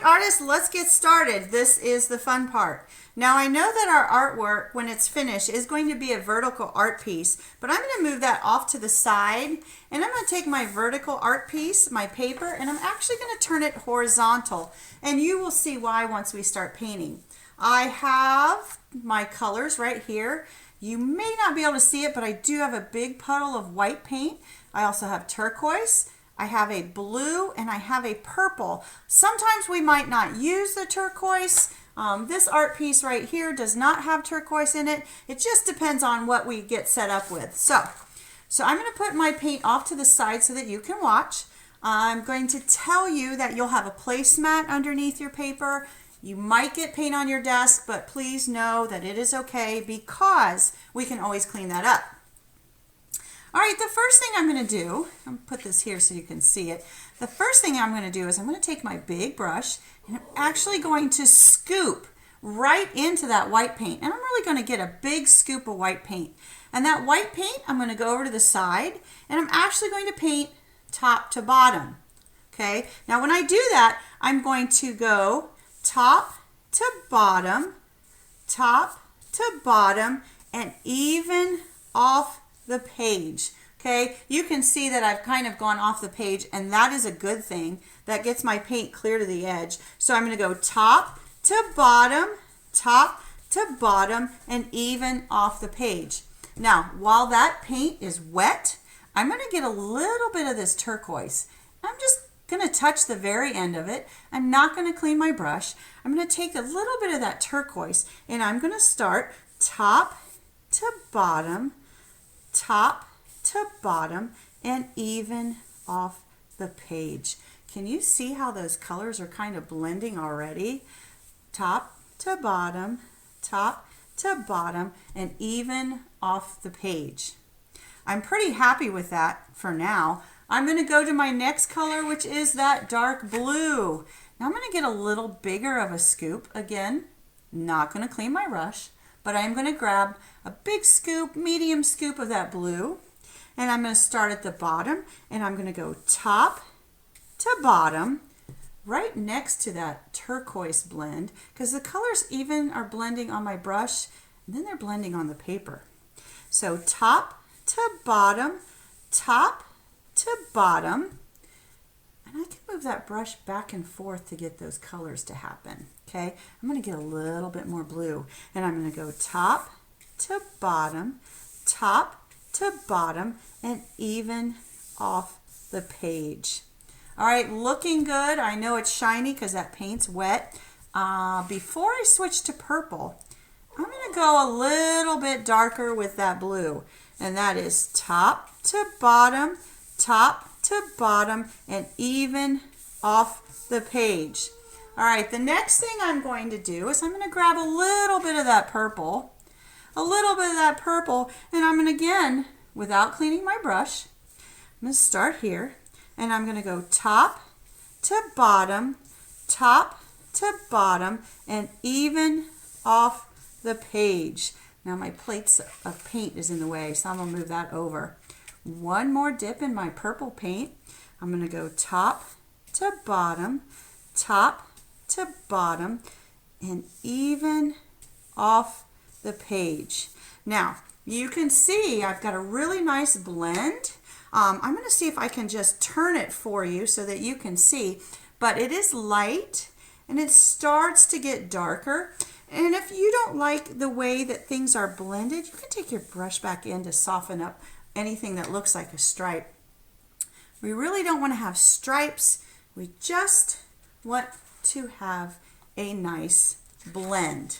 artists, let's get started. This is the fun part. Now I know that our artwork, when it's finished, is going to be a vertical art piece, but I'm going to move that off to the side, and I'm going to take my vertical art piece, my paper, and I'm actually going to turn it horizontal, and you will see why once we start painting. I have my colors right here. You may not be able to see it, but I do have a big puddle of white paint. I also have turquoise. I have a blue and I have a purple. Sometimes we might not use the turquoise. This art piece right here does not have turquoise in it. It just depends on what we get set up with. So I'm going to put my paint off to the side so that you can watch. I'm going to tell you that you'll have a placemat underneath your paper. You might get paint on your desk, but please know that it is okay because we can always clean that up. All right, the first thing I'm going to do, I'm going to put this here so you can see it. The first thing I'm going to do is I'm going to take my big brush and I'm actually going to scoop right into that white paint. And I'm really going to get a big scoop of white paint. And that white paint, I'm going to go over to the side and I'm actually going to paint top to bottom. Okay, now when I do that, I'm going to go top to bottom, and even off the page. Okay, you can see that I've kind of gone off the page, and that is a good thing. That gets my paint clear to the edge. So I'm going to go top to bottom, and even off the page. Now, while that paint is wet, I'm going to get a little bit of this turquoise. I'm just going to touch the very end of it. I'm not going to clean my brush. I'm going to take a little bit of that turquoise, and I'm going to start top to bottom, and even off the page. Can you see how those colors are kind of blending already? Top to bottom, and even off the page. I'm pretty happy with that for now. I'm going to go to my next color, which is that dark blue. Now I'm going to get a little bigger of a scoop. Again, not going to clean my brush, but I'm going to grab a big scoop, medium scoop of that blue, and I'm going to start at the bottom, and I'm going to go top to bottom, right next to that turquoise blend, because the colors even are blending on my brush, and then they're blending on the paper. So top to bottom, and I can move that brush back and forth to get those colors to happen. Okay, I'm going to get a little bit more blue, and I'm going to go top to bottom, and even off the page. All right, looking good. I know it's shiny because that paint's wet. Before I switch to purple, I'm going to go a little bit darker with that blue, and that is top to bottom, and even off the page. All right, the next thing I'm going to do is I'm going to grab a little bit of that purple, and I'm going to, again, without cleaning my brush, I'm going to start here, and I'm going to go top to bottom, and even off the page. Now my plates of paint is in the way, so I'm going to move that over. One more dip in my purple paint. I'm going to go top to bottom, and even off the page. Now, you can see I've got a really nice blend. I'm going to see if I can just turn it for you so that you can see, but it is light and it starts to get darker. And if you don't like the way that things are blended, you can take your brush back in to soften up anything that looks like a stripe. We really don't want to have stripes. We just want to have a nice blend.